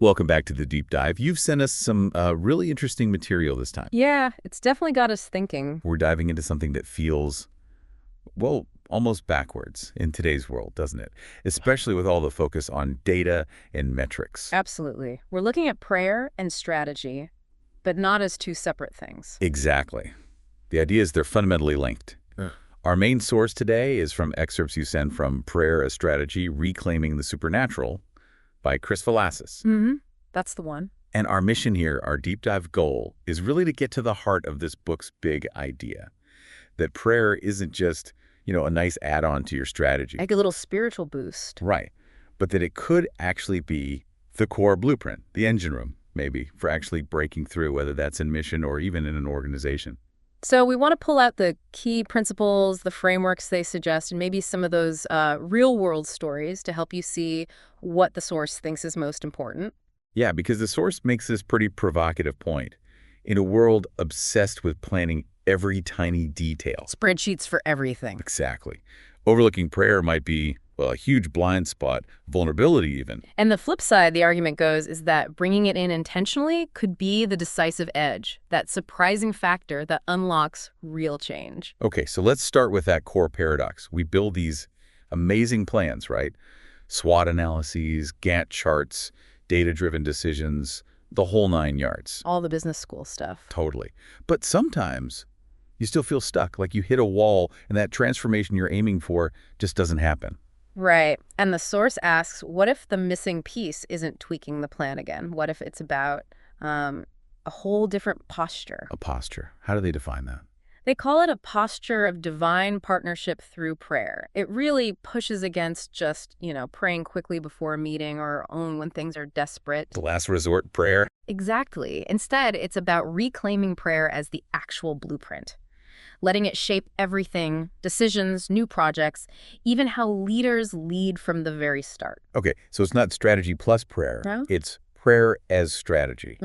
Welcome back to the deep dive. You've sent us some really interesting material this time. Yeah, it's definitely got us thinking. We're diving into something that feels, well, almost backwards in today's world, doesn't it? Especially with all the focus on data and metrics. Absolutely. We're looking at prayer and strategy, but not as two separate things. Exactly. The idea is they're fundamentally linked. Our main source today is from excerpts you send from Prayer as Strategy, Reclaiming the Supernatural by Chris Velasquez. That's the one. And our mission here, our deep dive goal, is really to get to the heart of this book's big idea. That prayer isn't just, a nice add-on to your strategy. Like a little spiritual boost. Right. But that it could actually be the core blueprint, the engine room, maybe, for actually breaking through, whether that's in mission or even in an organization. So we want to pull out the key principles, the frameworks they suggest, and maybe some of those real-world stories to help you see what the source thinks is most important. Yeah, because the source makes this pretty provocative point. In a world obsessed with planning every tiny detail. Spreadsheets for everything. Exactly. Overlooking prayer might be, well, a huge blind spot, vulnerability even. And the flip side, the argument goes, is that bringing it in intentionally could be the decisive edge, that surprising factor that unlocks real change. Okay, so let's start with that core paradox. We build these amazing plans, right? SWOT analyses, Gantt charts, data-driven decisions, the whole 9 yards. All the business school stuff. Totally. But sometimes you still feel stuck, like you hit a wall and that transformation you're aiming for just doesn't happen. Right. And the source asks, what if the missing piece isn't tweaking the plan again? What if it's about a whole different posture? A posture. How do they define that? They call it a posture of divine partnership through prayer. It really pushes against just, praying quickly before a meeting or only when things are desperate. The last resort prayer? Exactly. Instead, it's about reclaiming prayer as the actual blueprint, letting it shape everything, decisions, new projects, even how leaders lead from the very start. Okay, so it's not strategy plus prayer. No? It's prayer as strategy.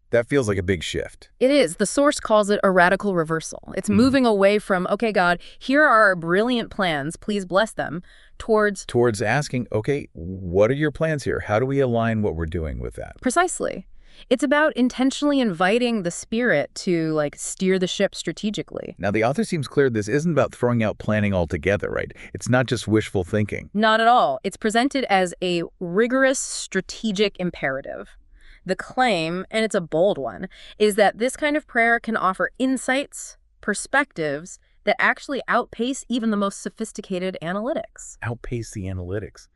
That feels like a big shift. It is. The source calls it a radical reversal. It's moving away from, okay, God, here are our brilliant plans, please bless them, towards asking, okay, what are your plans here? How do we align what we're doing with that? Precisely. It's about intentionally inviting the spirit to, steer the ship strategically. Now, the author seems clear this isn't about throwing out planning altogether, right? It's not just wishful thinking. Not at all. It's presented as a rigorous strategic imperative. The claim, and it's a bold one, is that this kind of prayer can offer insights, perspectives that actually outpace even the most sophisticated analytics. Outpace the analytics.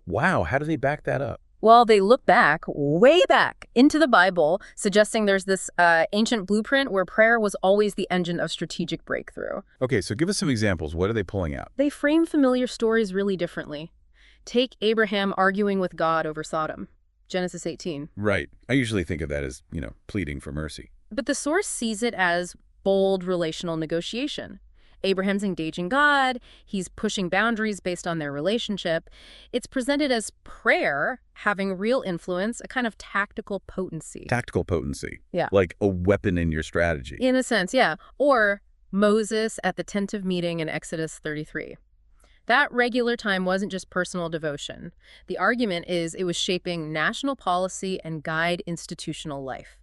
Wow, how do they back that up? Well, they look back, way back, into the Bible, suggesting there's this ancient blueprint where prayer was always the engine of strategic breakthrough. Okay, so give us some examples. What are they pulling out? They frame familiar stories really differently. Take Abraham arguing with God over Sodom, Genesis 18. Right. I usually think of that as, pleading for mercy. But the source sees it as bold relational negotiation. Abraham's engaging God. He's pushing boundaries based on their relationship. It's presented as prayer having real influence, a kind of tactical potency. Tactical potency. Yeah. Like a weapon in your strategy. In a sense, yeah. Or Moses at the tent of meeting in Exodus 33. That regular time wasn't just personal devotion. The argument is it was shaping national policy and guide institutional life.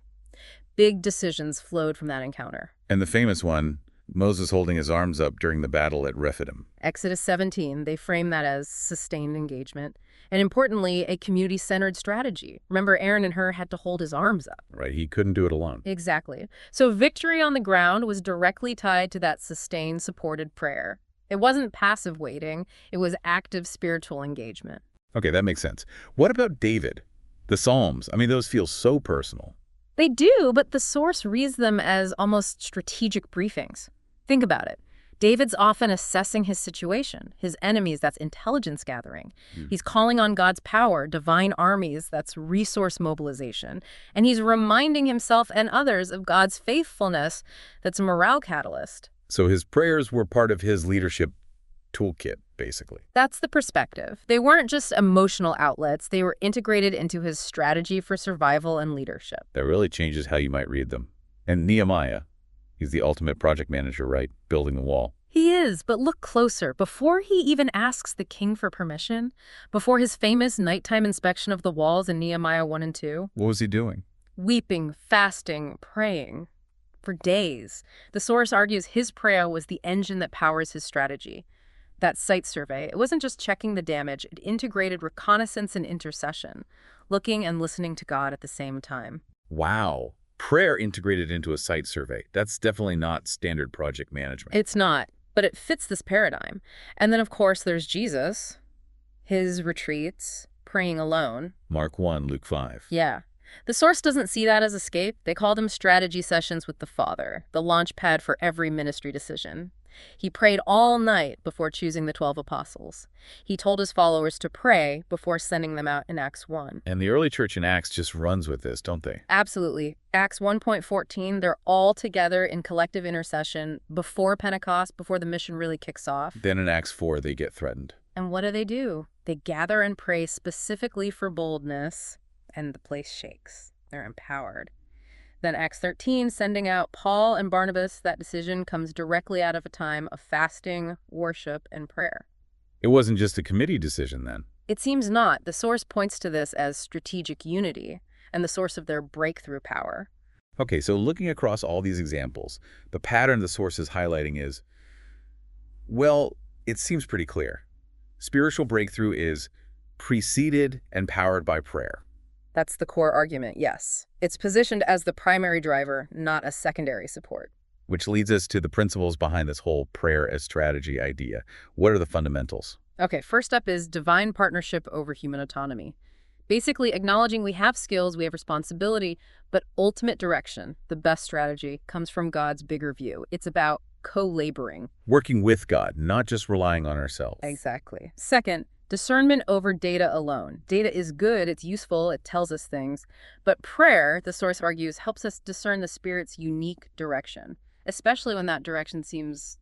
Big decisions flowed from that encounter. And the famous one, Moses holding his arms up during the battle at Rephidim. Exodus 17, they frame that as sustained engagement. And importantly, a community-centered strategy. Remember, Aaron and Hur had to hold his arms up. Right, he couldn't do it alone. Exactly. So victory on the ground was directly tied to that sustained, supported prayer. It wasn't passive waiting. It was active spiritual engagement. Okay, that makes sense. What about David? The Psalms, those feel so personal. They do, but the source reads them as almost strategic briefings. Think about it. David's often assessing his situation, his enemies, that's intelligence gathering. He's calling on God's power, divine armies, that's resource mobilization. And he's reminding himself and others of God's faithfulness, that's a morale catalyst. So his prayers were part of his leadership toolkit, basically. That's the perspective. They weren't just emotional outlets. They were integrated into his strategy for survival and leadership. That really changes how you might read them. And Nehemiah, he's the ultimate project manager, right? Building the wall. He is, but look closer. Before he even asks the king for permission, before his famous nighttime inspection of the walls in Nehemiah 1 and 2, What was he doing? weeping, fasting, praying for days. The source argues his prayer was the engine that powers his strategy. That site survey, it wasn't just checking the damage, it integrated reconnaissance and intercession, looking and listening to God at the same time. Wow. Prayer integrated into a site survey. That's definitely not standard project management. It's not, but it fits this paradigm. And then, of course, there's Jesus, his retreats, praying alone. Mark 1, Luke 5. Yeah. The source doesn't see that as escape. They call them strategy sessions with the Father, the launch pad for every ministry decision. He prayed all night before choosing the 12 apostles. He told his followers to pray before sending them out in Acts 1. And the early church in Acts just runs with this, don't they? Absolutely. Acts 1.14, they're all together in collective intercession before Pentecost, before the mission really kicks off. Then in Acts 4, they get threatened. And what do? They gather and pray specifically for boldness, and the place shakes. They're empowered. Then Acts 13, sending out Paul and Barnabas, that decision comes directly out of a time of fasting, worship, and prayer. It wasn't just a committee decision then. It seems not. The source points to this as strategic unity and the source of their breakthrough power. Okay, so looking across all these examples, the pattern the source is highlighting is, well, it seems pretty clear. Spiritual breakthrough is preceded and powered by prayer. That's the core argument, yes. It's positioned as the primary driver, not a secondary support. Which leads us to the principles behind this whole prayer as strategy idea. What are the fundamentals? Okay, first up is divine partnership over human autonomy. Basically acknowledging we have skills, we have responsibility, but ultimate direction, the best strategy, comes from God's bigger view. It's about co-laboring. Working with God, not just relying on ourselves. Exactly. Second, discernment over data alone. Data is good, it's useful, it tells us things. But prayer, the source argues, helps us discern the Spirit's unique direction, especially when that direction seems,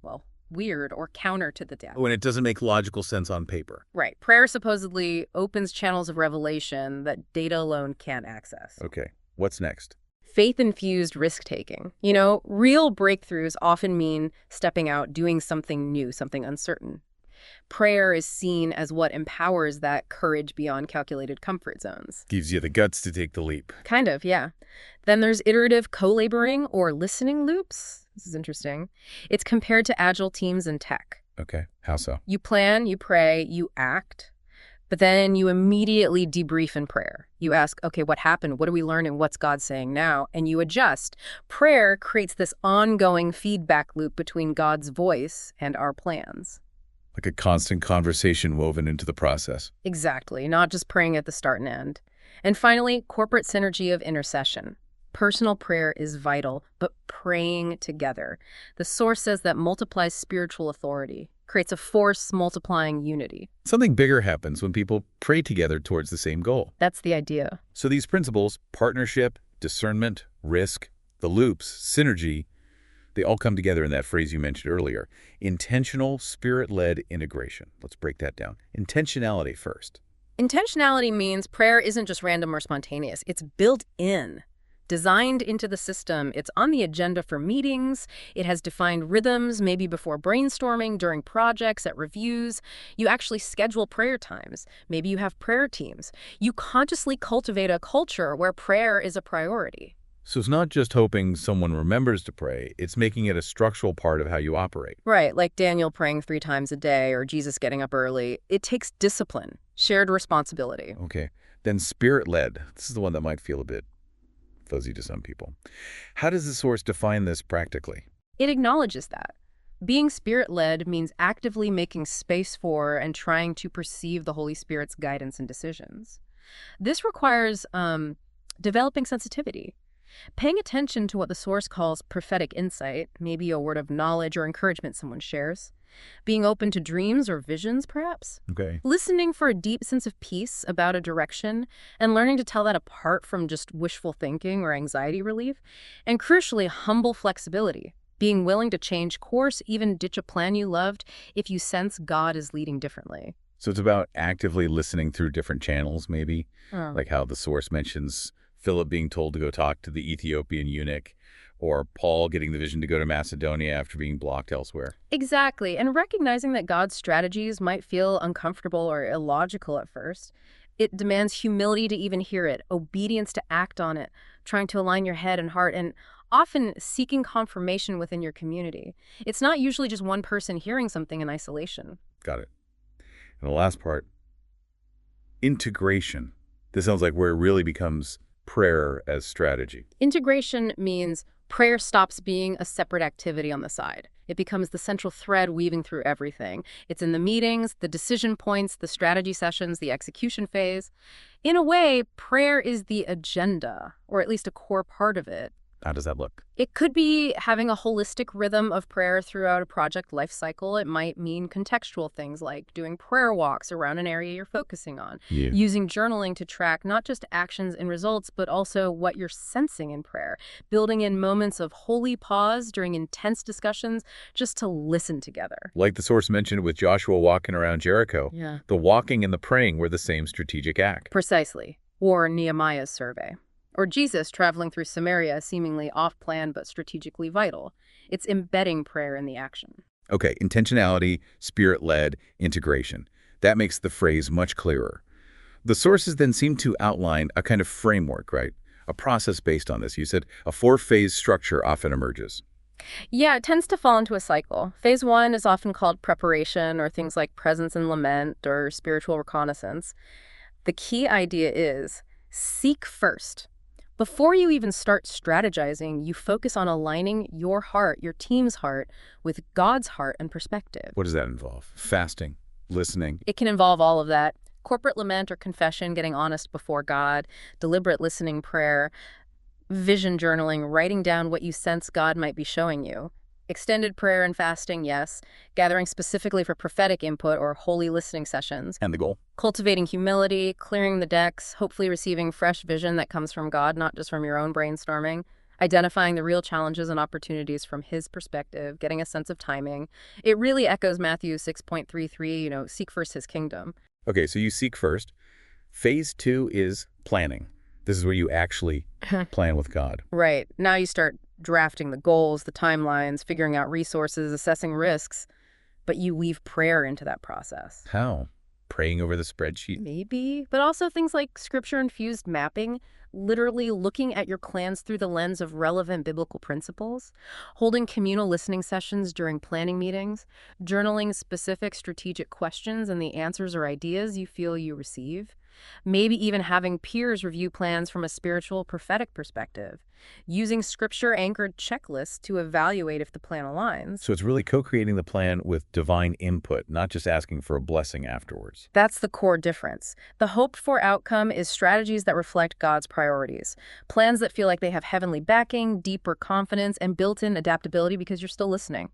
well, weird or counter to the data. When it doesn't make logical sense on paper. Right. Prayer supposedly opens channels of revelation that data alone can't access. Okay, what's next? Faith-infused risk-taking. You know, real breakthroughs often mean stepping out, doing something new, something uncertain. Prayer is seen as what empowers that courage beyond calculated comfort zones. Gives you the guts to take the leap. Kind of, yeah. Then there's iterative co-laboring or listening loops. This is interesting. It's compared to agile teams in tech. Okay, how so? You plan, you pray, you act, but then you immediately debrief in prayer. You ask, okay, what happened? What are we learning? What's God saying now? And you adjust. Prayer creates this ongoing feedback loop between God's voice and our plans. Like a constant conversation woven into the process. Exactly, not just praying at the start and end. And finally, corporate synergy of intercession. Personal prayer is vital, but praying together. The source says that multiplies spiritual authority, creates a force multiplying unity. Something bigger happens when people pray together towards the same goal. That's the idea. So these principles, partnership, discernment, risk, the loops, synergy, they all come together in that phrase you mentioned earlier. Intentional, spirit-led integration. Let's break that down. Intentionality first. Intentionality means prayer isn't just random or spontaneous. It's built in, designed into the system. It's on the agenda for meetings. It has defined rhythms, maybe before brainstorming, during projects, at reviews. You actually schedule prayer times. Maybe you have prayer teams. You consciously cultivate a culture where prayer is a priority. So it's not just hoping someone remembers to pray, it's making it a structural part of how you operate. Right, like Daniel praying 3 times a day or Jesus getting up early. It takes discipline, shared responsibility. Okay. Then spirit-led. This is the one that might feel a bit fuzzy to some people. How does the source define this practically? It acknowledges that. Being spirit-led means actively making space for and trying to perceive the Holy Spirit's guidance and decisions. This requires developing sensitivity. Paying attention to what the source calls prophetic insight, maybe a word of knowledge or encouragement someone shares. Being open to dreams or visions, perhaps. Okay. Listening for a deep sense of peace about a direction and learning to tell that apart from just wishful thinking or anxiety relief. And crucially, humble flexibility. Being willing to change course, even ditch a plan you loved, if you sense God is leading differently. So it's about actively listening through different channels, maybe? Oh. Like how the source mentions Philip being told to go talk to the Ethiopian eunuch, or Paul getting the vision to go to Macedonia after being blocked elsewhere. Exactly, and recognizing that God's strategies might feel uncomfortable or illogical at first, it demands humility to even hear it, obedience to act on it, trying to align your head and heart, and often seeking confirmation within your community. It's not usually just one person hearing something in isolation. Got it. And the last part, integration. This sounds like where it really becomes prayer as strategy. Integration means prayer stops being a separate activity on the side. It becomes the central thread weaving through everything. It's in the meetings, the decision points, the strategy sessions, the execution phase. In a way, prayer is the agenda, or at least a core part of it. How does that look? It could be having a holistic rhythm of prayer throughout a project life cycle. It might mean contextual things like doing prayer walks around an area you're focusing on, using journaling to track not just actions and results, but also what you're sensing in prayer, building in moments of holy pause during intense discussions just to listen together. Like the source mentioned with Joshua walking around Jericho, the walking and the praying were the same strategic act. Precisely. Or Nehemiah's survey. Or Jesus traveling through Samaria, seemingly off-plan but strategically vital. It's embedding prayer in the action. Okay, intentionality, spirit-led, integration. That makes the phrase much clearer. The sources then seem to outline a kind of framework, right? A process based on this. You said a 4-phase structure often emerges. Yeah, it tends to fall into a cycle. Phase 1 is often called preparation, or things like presence and lament, or spiritual reconnaissance. The key idea is seek first. Before you even start strategizing, you focus on aligning your heart, your team's heart, with God's heart and perspective. What does that involve? Fasting, listening? It can involve all of that. Corporate lament or confession, getting honest before God, deliberate listening prayer, vision journaling, writing down what you sense God might be showing you. Extended prayer and fasting, yes. Gathering specifically for prophetic input or holy listening sessions. And the goal? Cultivating humility, clearing the decks, hopefully receiving fresh vision that comes from God, not just from your own brainstorming. Identifying the real challenges and opportunities from his perspective, getting a sense of timing. It really echoes Matthew 6.33, seek first his kingdom. Okay, so you seek first. Phase 2 is planning. This is where you actually plan with God. Right. Now you start drafting the goals, the timelines, figuring out resources, assessing risks, but you weave prayer into that process. How? Praying over the spreadsheet? Maybe, but also things like scripture-infused mapping, literally looking at your plans through the lens of relevant biblical principles, holding communal listening sessions during planning meetings, journaling specific strategic questions and the answers or ideas you feel you receive, maybe even having peers review plans from a spiritual prophetic perspective, using scripture-anchored checklists to evaluate if the plan aligns. So it's really co-creating the plan with divine input, not just asking for a blessing afterwards. That's the core difference. The hoped-for outcome is strategies that reflect God's priorities, plans that feel like they have heavenly backing, deeper confidence, and built-in adaptability because you're still listening.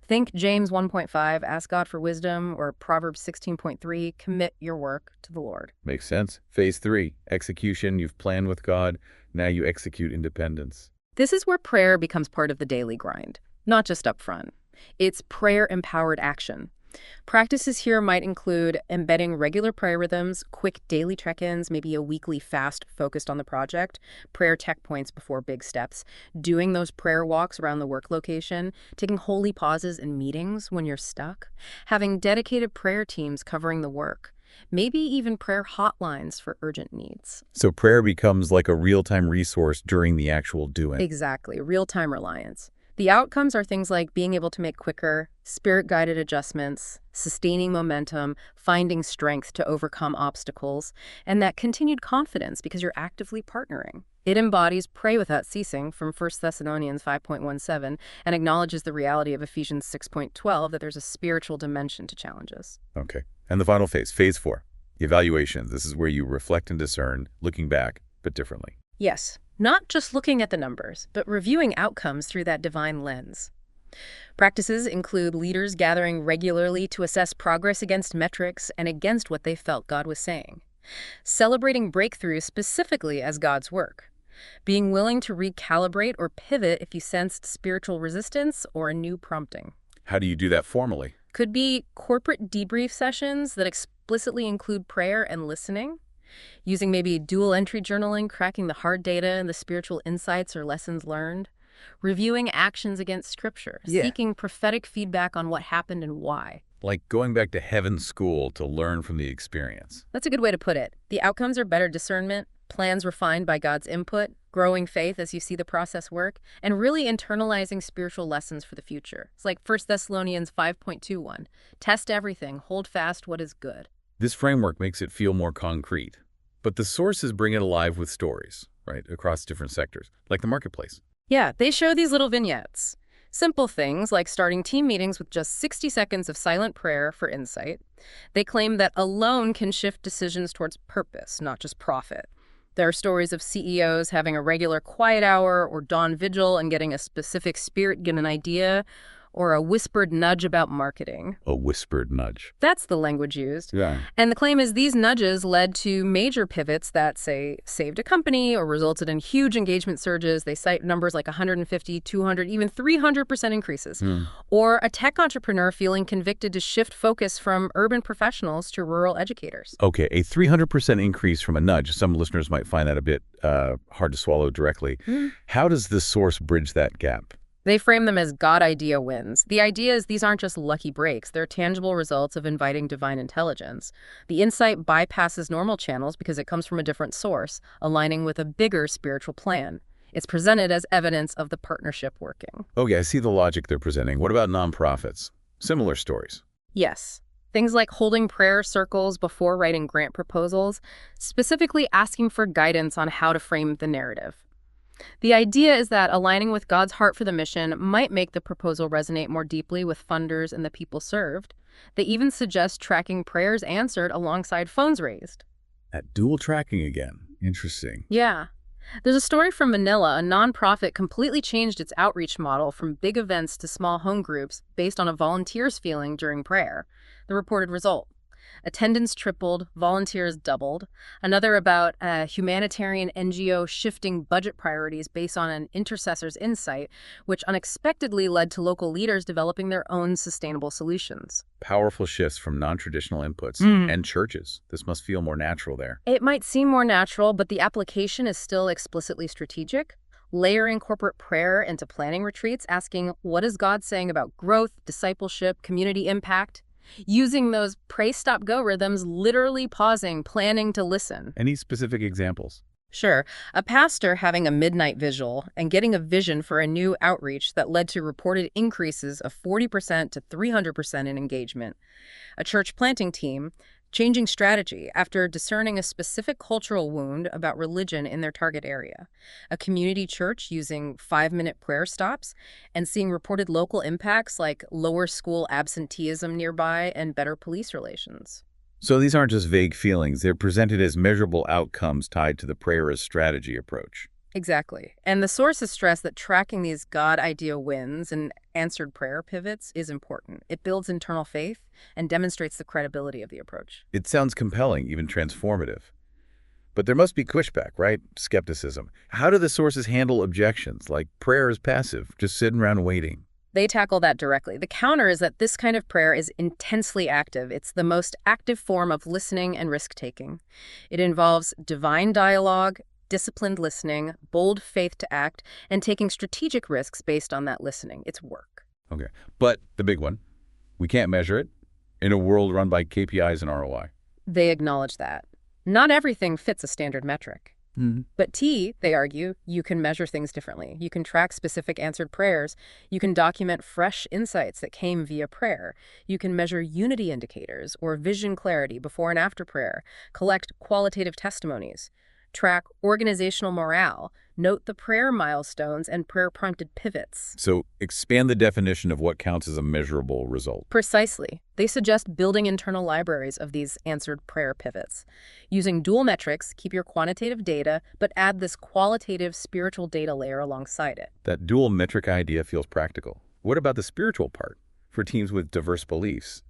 Think James 1.5, ask God for wisdom, or Proverbs 16.3, commit your work to the Lord. Makes sense. Phase 3, execution. You've planned with God. Now you execute independence. This is where prayer becomes part of the daily grind, not just up front. It's prayer-empowered action. Practices here might include embedding regular prayer rhythms, quick daily check-ins, maybe a weekly fast focused on the project, prayer tech points before big steps, doing those prayer walks around the work location, taking holy pauses in meetings when you're stuck, having dedicated prayer teams covering the work, maybe even prayer hotlines for urgent needs. So prayer becomes like a real-time resource during the actual doing. Exactly, real-time reliance. The outcomes are things like being able to make quicker, spirit-guided adjustments, sustaining momentum, finding strength to overcome obstacles, and that continued confidence because you're actively partnering. It embodies pray without ceasing from 1 Thessalonians 5.17 and acknowledges the reality of Ephesians 6.12 that there's a spiritual dimension to challenges. Okay. And the final phase, phase 4, evaluation. This is where you reflect and discern, looking back, but differently. Yes. Not just looking at the numbers, but reviewing outcomes through that divine lens. Practices include leaders gathering regularly to assess progress against metrics and against what they felt God was saying. Celebrating breakthroughs specifically as God's work. Being willing to recalibrate or pivot if you sensed spiritual resistance or a new prompting. How do you do that formally? Could be corporate debrief sessions that explicitly include prayer and listening. Using maybe dual entry journaling, cracking the hard data and the spiritual insights or lessons learned. reviewing actions against Scripture, Yeah. seeking prophetic feedback on what happened and why. Like going back to heaven's school to learn from the experience. That's a good way to put it. The outcomes are better discernment, plans refined by God's input, growing faith as you see the process work, and really internalizing spiritual lessons for the future. It's like 1 Thessalonians 5.21. Test everything, hold fast what is good. This framework makes it feel more concrete. But the sources bring it alive with stories, right, across different sectors, like the marketplace. Yeah, they show these little vignettes. Simple things like starting team meetings with just 60 seconds of silent prayer for insight. They claim that alone can shift decisions towards purpose, not just profit. There are stories of CEOs having a regular quiet hour or dawn vigil and getting a specific spirit-given idea, or a whispered nudge about marketing. A whispered nudge. That's the language used. Yeah. And the claim is these nudges led to major pivots that, say, saved a company or resulted in huge engagement surges. They cite numbers like 150, 200, even 300% increases. Or a tech entrepreneur feeling convicted to shift focus from urban professionals to rural educators. Okay, a 300% increase from a nudge. Some listeners might find that a bit hard to swallow directly. How does this source bridge that gap? They frame them as God idea wins. The idea is these aren't just lucky breaks. They're tangible results of inviting divine intelligence. The insight bypasses normal channels because it comes from a different source, aligning with a bigger spiritual plan. It's presented as evidence of the partnership working. Okay, I see the logic they're presenting. What about nonprofits? Similar stories. Yes. Things like holding prayer circles before writing grant proposals, specifically asking for guidance on how to frame the narrative. The idea is that aligning with God's heart for the mission might make the proposal resonate more deeply with funders and the people served. They even suggest tracking prayers answered alongside phones raised. That dual tracking again. Interesting. Yeah. There's a story from Manila. A nonprofit completely changed its outreach model from big events to small home groups based on a volunteer's feeling during prayer. The reported result: attendance tripled, volunteers doubled. Another about a humanitarian NGO shifting budget priorities based on an intercessor's insight, which unexpectedly led to local leaders developing their own sustainable solutions. Powerful shifts from non-traditional inputs and churches. This must feel more natural there. It might seem more natural, but the application is still explicitly strategic. Layering corporate prayer into planning retreats, asking what is God saying about growth, discipleship, community impact? Using those pray, stop, go rhythms, literally pausing, planning to listen. Any specific examples? Sure. A pastor having a midnight vigil and getting a vision for a new outreach that led to reported increases of 40% to 300% in engagement. A church planting team changing strategy after discerning a specific cultural wound about religion in their target area. A community church using 5-minute prayer stops and seeing reported local impacts like lower school absenteeism nearby and better police relations. So these aren't just vague feelings. They're presented as measurable outcomes tied to the prayer as strategy approach. Exactly. And the sources stress that tracking these God idea wins and answered prayer pivots is important. It builds internal faith and demonstrates the credibility of the approach. It sounds compelling, even transformative. But there must be pushback, right? Skepticism. How do the sources handle objections, like prayer is passive, just sitting around waiting? They tackle that directly. The counter is that this kind of prayer is intensely active. It's the most active form of listening and risk-taking. It involves divine dialogue, disciplined listening, bold faith to act, and taking strategic risks based on that listening. It's work. Okay. But the big one, we can't measure it in a world run by KPIs and ROI. They acknowledge that. Not everything fits a standard metric. But they argue, you can measure things differently. You can track specific answered prayers. You can document fresh insights that came via prayer. You can measure unity indicators or vision clarity before and after prayer, collect qualitative testimonies, track organizational morale, note the prayer milestones and prayer-prompted pivots. So expand the definition of what counts as a measurable result. Precisely. They suggest building internal libraries of these answered prayer pivots. Using dual metrics, keep your quantitative data, but add this qualitative spiritual data layer alongside it. That dual metric idea feels practical. What about the spiritual part? For teams with diverse beliefs,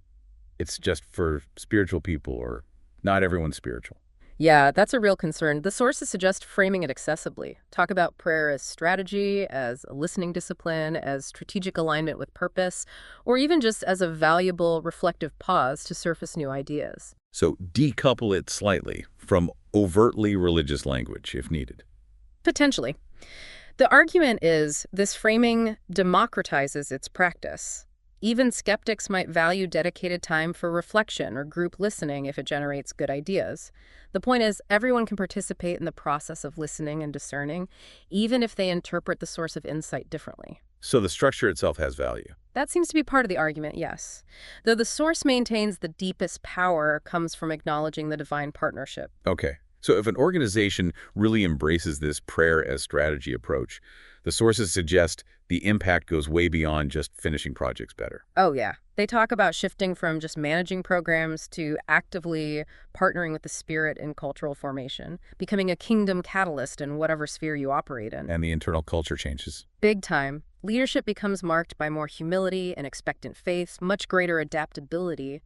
it's just for spiritual people or not everyone's spiritual. Yeah, that's a real concern. The sources suggest framing it accessibly. Talk about prayer as strategy, as a listening discipline, as strategic alignment with purpose, or even just as a valuable reflective pause to surface new ideas. So decouple it slightly from overtly religious language if needed. Potentially. The argument is this framing democratizes its practice. Even skeptics might value dedicated time for reflection or group listening if it generates good ideas. The point is, everyone can participate in the process of listening and discerning, even if they interpret the source of insight differently. So the structure itself has value. That seems to be part of the argument, yes. Though the source maintains the deepest power comes from acknowledging the divine partnership. Okay. So if an organization really embraces this prayer as strategy approach, the sources suggest the impact goes way beyond just finishing projects better. Oh, yeah. They talk about shifting from just managing programs to actively partnering with the Spirit in cultural formation, becoming a kingdom catalyst in whatever sphere you operate in. And the internal culture changes. Big time. Leadership becomes marked by more humility and expectant faith, much greater adaptability.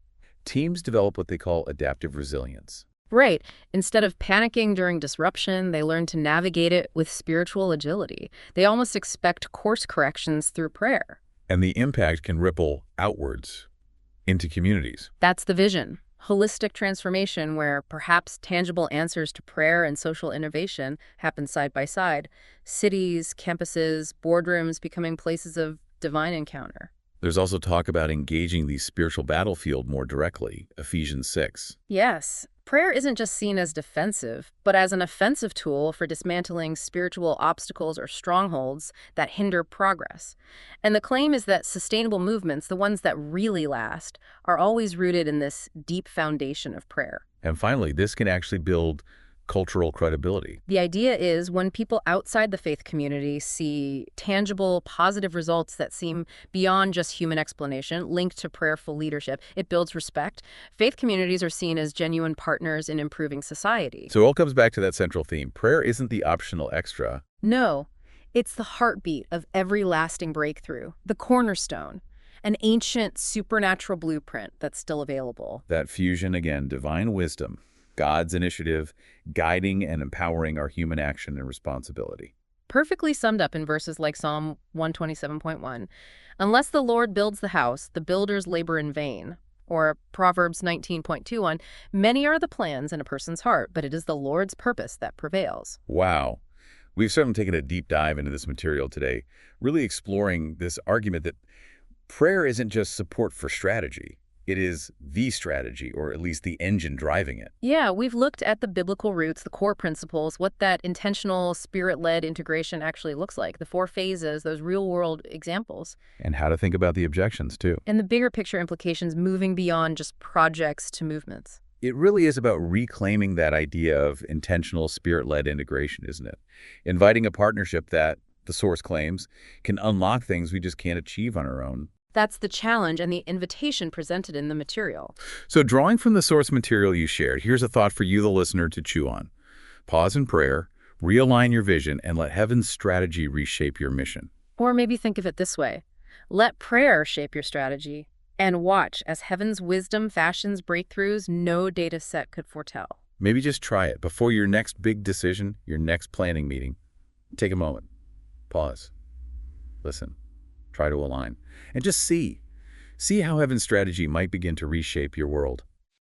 Teams develop what they call adaptive resilience. Right. Instead of panicking during disruption, they learn to navigate it with spiritual agility. They almost expect course corrections through prayer. And the impact can ripple outwards into communities. That's the vision. Holistic transformation where perhaps tangible answers to prayer and social innovation happen side by side. Cities, campuses, boardrooms becoming places of divine encounter. There's also talk about engaging the spiritual battlefield more directly, Ephesians 6. Yes. Prayer isn't just seen as defensive, but as an offensive tool for dismantling spiritual obstacles or strongholds that hinder progress. And the claim is that sustainable movements, the ones that really last, are always rooted in this deep foundation of prayer. And finally, this can actually build cultural credibility. The idea is when people outside the faith community see tangible, positive results that seem beyond just human explanation, linked to prayerful leadership, it builds respect. Faith communities are seen as genuine partners in improving society. So it all comes back to that central theme. Prayer isn't the optional extra. No, it's the heartbeat of every lasting breakthrough, the cornerstone, an ancient supernatural blueprint that's still available. That fusion, again, divine wisdom, God's initiative, guiding and empowering our human action and responsibility. Perfectly summed up in verses like Psalm 127.1. Unless the Lord builds the house, the builders labor in vain. Or Proverbs 19.21, many are the plans in a person's heart, but it is the Lord's purpose that prevails. Wow. We've certainly taken a deep dive into this material today, really exploring this argument that prayer isn't just support for strategy. It is the strategy, or at least the engine driving it. Yeah, we've looked at the biblical roots, the core principles, what that intentional, spirit-led integration actually looks like, the 4 phases, those real-world examples. And how to think about the objections, too. And the bigger picture implications moving beyond just projects to movements. It really is about reclaiming that idea of intentional, spirit-led integration, isn't it? Inviting a partnership that, the source claims, can unlock things we just can't achieve on our own. That's the challenge and the invitation presented in the material. So drawing from the source material you shared, here's a thought for you, the listener, to chew on. Pause in prayer, realign your vision, and let heaven's strategy reshape your mission. Or maybe think of it this way. Let prayer shape your strategy, and watch as heaven's wisdom fashions breakthroughs no data set could foretell. Maybe just try it before your next big decision, your next planning meeting. Take a moment. Pause. Listen. Try to align. And just see how heaven's strategy might begin to reshape your world.